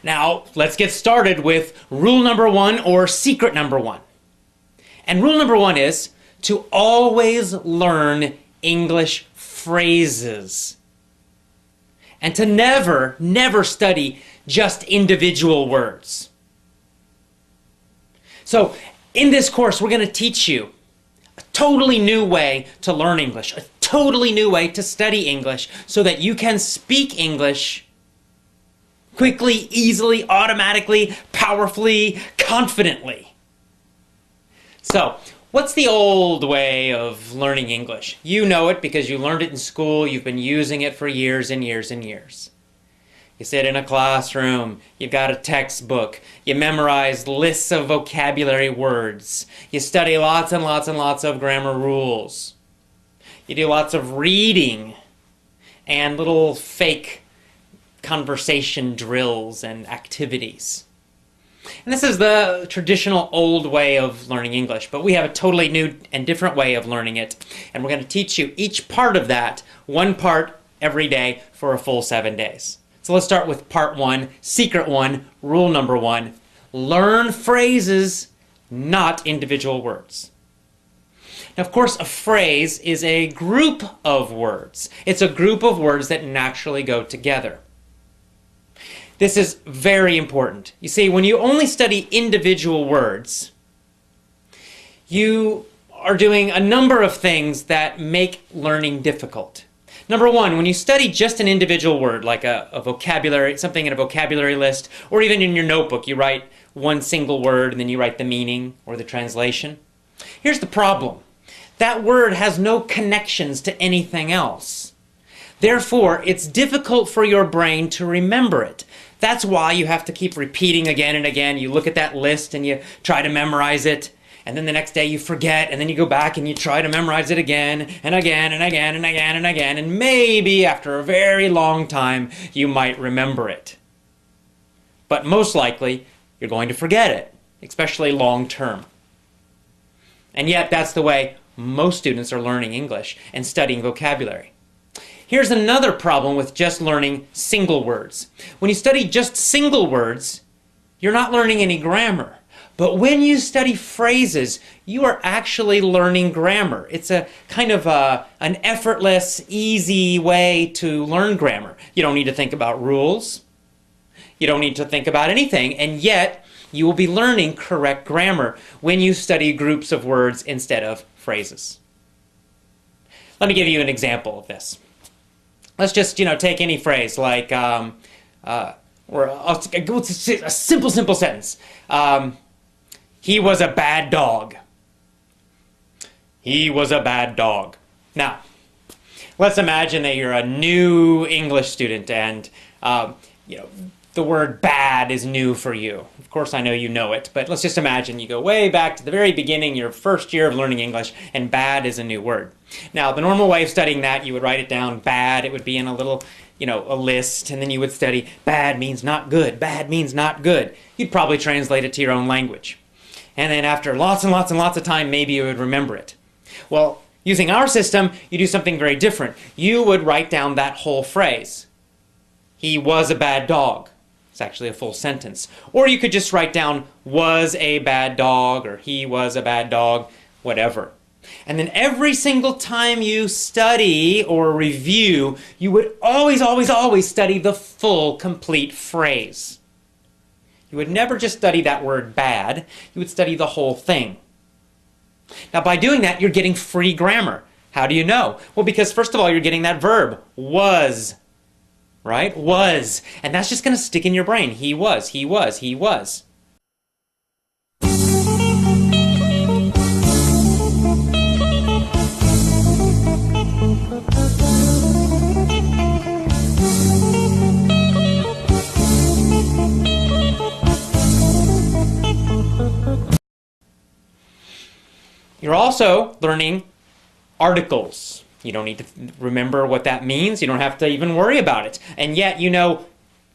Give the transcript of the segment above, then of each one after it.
Now, let's get started with rule number one, or secret number one. And rule number one is to always learn English phrases. And to never study just individual words. So, in this course, we're going to teach you a totally new way to learn English, a totally new way to study English, so that you can speak English quickly, easily, automatically, powerfully, confidently. So, what's the old way of learning English? You know it because you learned it in school. You've been using it for years and years and years. You sit in a classroom, you've got a textbook, you memorize lists of vocabulary words, you study lots and lots and lots of grammar rules. You do lots of reading and little fake conversation drills and activities. And this is the traditional old way of learning English, but we have a totally new and different way of learning it. And we're going to teach you each part of that, one part every day for a full 7 days. So let's start with part one, secret one, rule number one. Learn phrases, not individual words. Now, of course, a phrase is a group of words. It's a group of words that naturally go together. This is very important. You see, when you only study individual words, you are doing a number of things that make learning difficult. Number one, when you study just an individual word, like a vocabulary, something in a vocabulary list, or even in your notebook, you write one single word and then you write the meaning or the translation. Here's the problem. That word has no connections to anything else. Therefore, it's difficult for your brain to remember it. That's why you have to keep repeating again and again. You look at that list and you try to memorize it, and then the next day you forget, and then you go back and you try to memorize it again and again and again and again and again, and maybe after a very long time you might remember it. But most likely you're going to forget it, especially long term. And yet that's the way most students are learning English and studying vocabulary. Here's another problem with just learning single words. When you study just single words, you're not learning any grammar. But when you study phrases, you are actually learning grammar. It's a kind of an effortless, easy way to learn grammar. You don't need to think about rules. You don't need to think about anything, and yet you will be learning correct grammar when you study groups of words instead of phrases. Let me give you an example of this. Let's just, take any phrase like, or a simple sentence. He was a bad dog. He was a bad dog. Now, let's imagine that you're a new English student and, the word bad is new for you. Of course, I know you know it, but let's just imagine you go way back to the very beginning, your first year of learning English, and bad is a new word. Now, the normal way of studying that, you would write it down, bad, it would be in a little, a list, and then you would study, bad means not good, bad means not good. You'd probably translate it to your own language. And then after lots and lots and lots of time, maybe you would remember it. Well, using our system, you do something very different. You would write down that whole phrase. He was a bad dog. It's actually a full sentence. Or you could just write down, was a bad dog, or he was a bad dog, whatever. And then every single time you study or review, you would always study the full, complete phrase. You would never just study that word bad. You would study the whole thing. Now, by doing that, you're getting free grammar. How do you know? Well, because first of all, you're getting that verb, was. Right? Was. And that's just going to stick in your brain. He was, he was, he was. You're also learning articles. You don't need to remember what that means. You don't have to even worry about it. And yet you know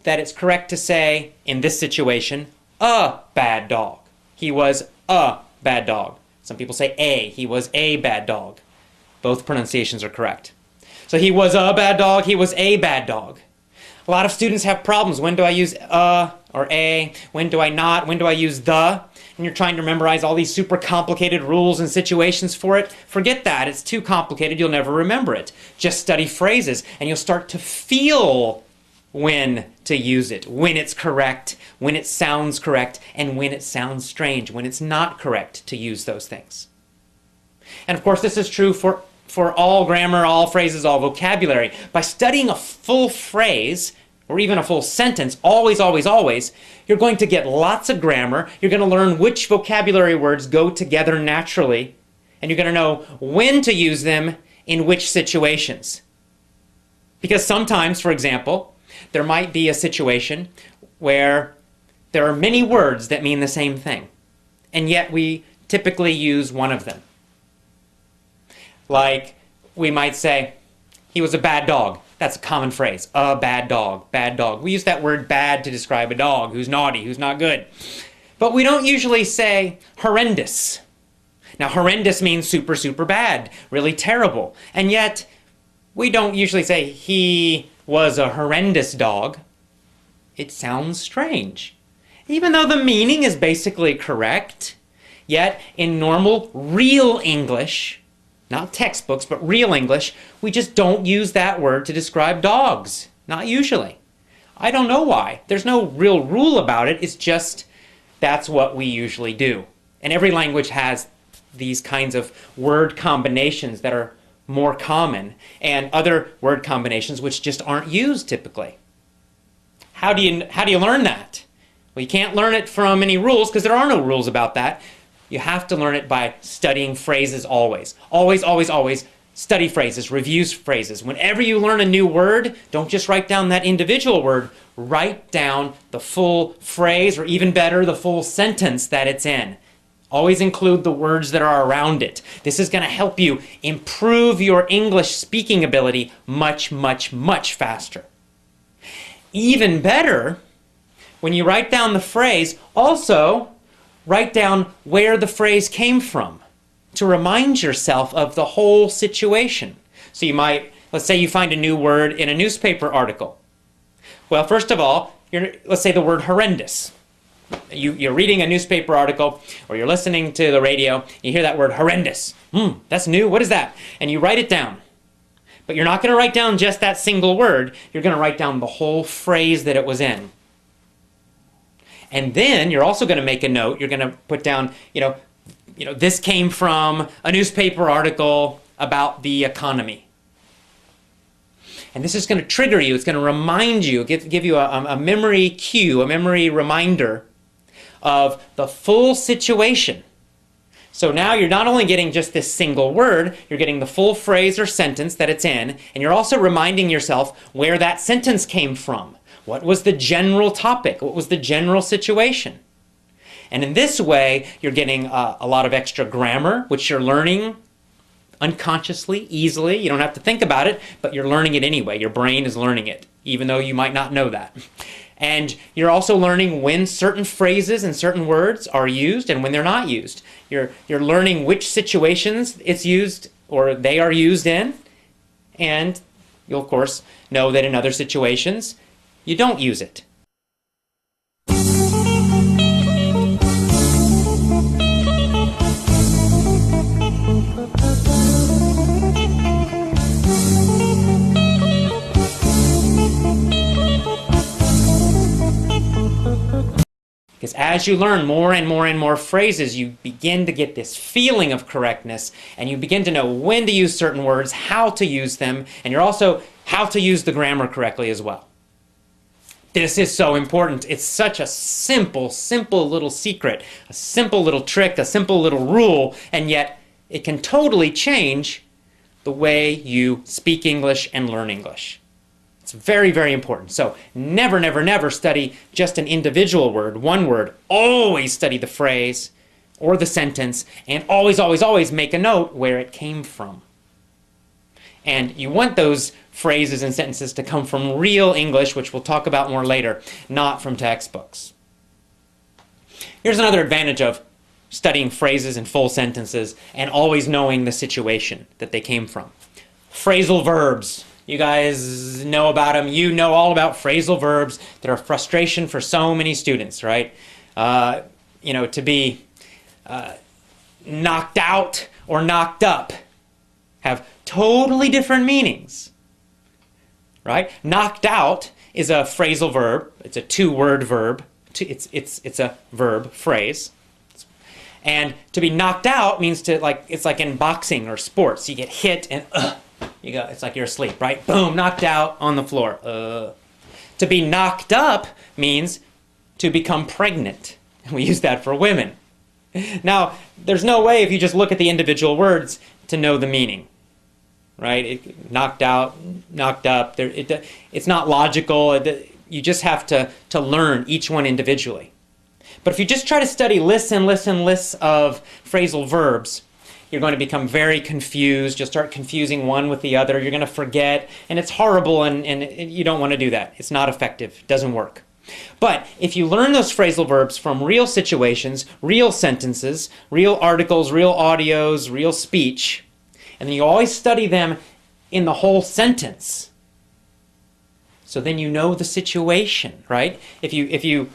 that it's correct to say, in this situation, a bad dog. He was a bad dog. Some people say a. He was a bad dog. Both pronunciations are correct. So he was a bad dog. He was a bad dog. A lot of students have problems. When do I use a? or a? When do I not? When do I use the? And you're trying to memorize all these super complicated rules and situations for it. Forget that. It's too complicated. You'll never remember it. Just study phrases, and you'll start to feel when to use it, when it's correct, when it sounds correct, and when it sounds strange, when it's not correct to use those things. And of course, this is true for all grammar, all phrases, all vocabulary. By studying a full phrase, or even a full sentence, always, always, always, you're going to get lots of grammar. You're going to learn which vocabulary words go together naturally, and you're going to know when to use them in which situations. Because sometimes, for example, there might be a situation where there are many words that mean the same thing, and yet we typically use one of them. Like, we might say, he was a bad dog. That's a common phrase. A bad dog, bad dog. We use that word bad to describe a dog who's naughty, who's not good. But we don't usually say horrendous. Now, horrendous means super, super bad, really terrible. And yet, we don't usually say he was a horrendous dog. It sounds strange. Even though the meaning is basically correct, yet in normal, real English, not textbooks, but real English, we just don't use that word to describe dogs. Not usually. I don't know why. There's no real rule about it. It's just that's what we usually do. And every language has these kinds of word combinations that are more common, and other word combinations which just aren't used typically. How do you learn that? Well, you can't learn it from any rules, because there are no rules about that. You have to learn it by studying phrases always. Always, always, always study phrases, review phrases. Whenever you learn a new word, don't just write down that individual word. Write down the full phrase, or even better, the full sentence that it's in. Always include the words that are around it. This is going to help you improve your English speaking ability much, much, much faster. Even better, when you write down the phrase, also write down where the phrase came from to remind yourself of the whole situation. So you might, let's say you find a new word in a newspaper article. Well, first of all, let's say the word horrendous. You're reading a newspaper article, or you're listening to the radio, you hear that word horrendous. That's new, what is that? And you write it down. But you're not going to write down just that single word, you're going to write down the whole phrase that it was in. And then you're also going to make a note, you're going to put down, this came from a newspaper article about the economy. And this is going to trigger you, it's going to remind you, give you a memory cue, a memory reminder of the full situation. So now you're not only getting just this single word, you're getting the full phrase or sentence that it's in, and you're also reminding yourself where that sentence came from. What was the general topic? What was the general situation? And in this way, you're getting a lot of extra grammar, which you're learning unconsciously, easily. You don't have to think about it, but you're learning it anyway. Your brain is learning it, even though you might not know that. And you're also learning when certain phrases and certain words are used and when they're not used. You're learning which situations it's used or they are used in, and you'll of course know that in other situations you don't use it. Because as you learn more and more and more phrases, you begin to get this feeling of correctness, and you begin to know when to use certain words, how to use them, and you're also how to use the grammar correctly as well. This is so important. It's such a simple, simple little secret, a simple little trick, a simple little rule, and yet it can totally change the way you speak English and learn English. It's very, very important. So never, never, never study just an individual word, one word. Always study the phrase or the sentence, and always, always, always make a note where it came from. And you want those phrases and sentences to come from real English, which we'll talk about more later, not from textbooks. Here's another advantage of studying phrases and full sentences and always knowing the situation that they came from. Phrasal verbs. You guys know about them. You know all about phrasal verbs that are a frustration for so many students, right? You know, to be knocked out or knocked up have totally different meanings, right? Knocked out is a phrasal verb. It's a two-word verb. It's a verb phrase. And to be knocked out means to, like, it's like in boxing or sports. You get hit and you go. It's like you're asleep, right? Boom, knocked out on the floor. To be knocked up means to become pregnant. And we use that for women. Now, there's no way if you just look at the individual words to know the meaning, right? Knocked out, knocked up. It's not logical. You just have to learn each one individually. But if you just try to study lists and lists and lists of phrasal verbs, you're going to become very confused. You'll start confusing one with the other. You're going to forget, and it's horrible, and you don't want to do that. It's not effective. It doesn't work. But if you learn those phrasal verbs from real situations, real sentences, real articles, real audios, real speech, and then you always study them in the whole sentence, so then you know the situation, right? If you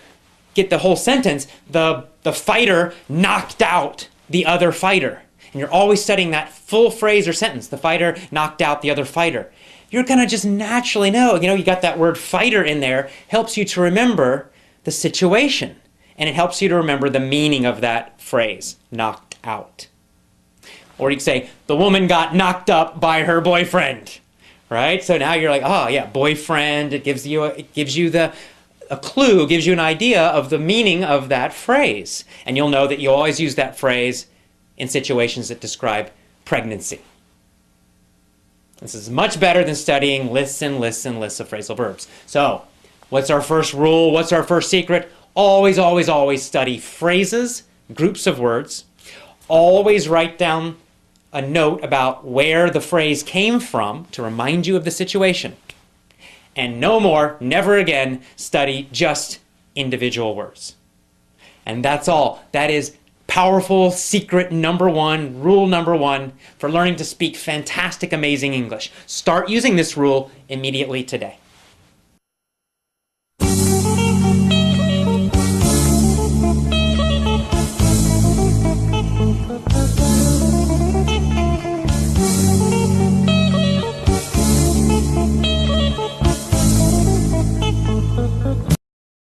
get the whole sentence, the fighter knocked out the other fighter. And you're always studying that full phrase or sentence. The fighter knocked out the other fighter. You're going to just naturally know, you got that word fighter in there, helps you to remember the situation. And it helps you to remember the meaning of that phrase, knocked out. Or you could say, the woman got knocked up by her boyfriend, right? So now you're like, oh yeah, boyfriend. It gives you a clue, gives you an idea of the meaning of that phrase. And you'll know that you always use that phrase in situations that describe pregnancy. This is much better than studying lists and lists and lists of phrasal verbs. So, what's our first rule? What's our first secret? Always, always, always study phrases, groups of words. Always write down a note about where the phrase came from to remind you of the situation. And no more, never again, study just individual words. And that's all. That is powerful secret number one, rule number one for learning to speak fantastic, amazing English. Start using this rule immediately today.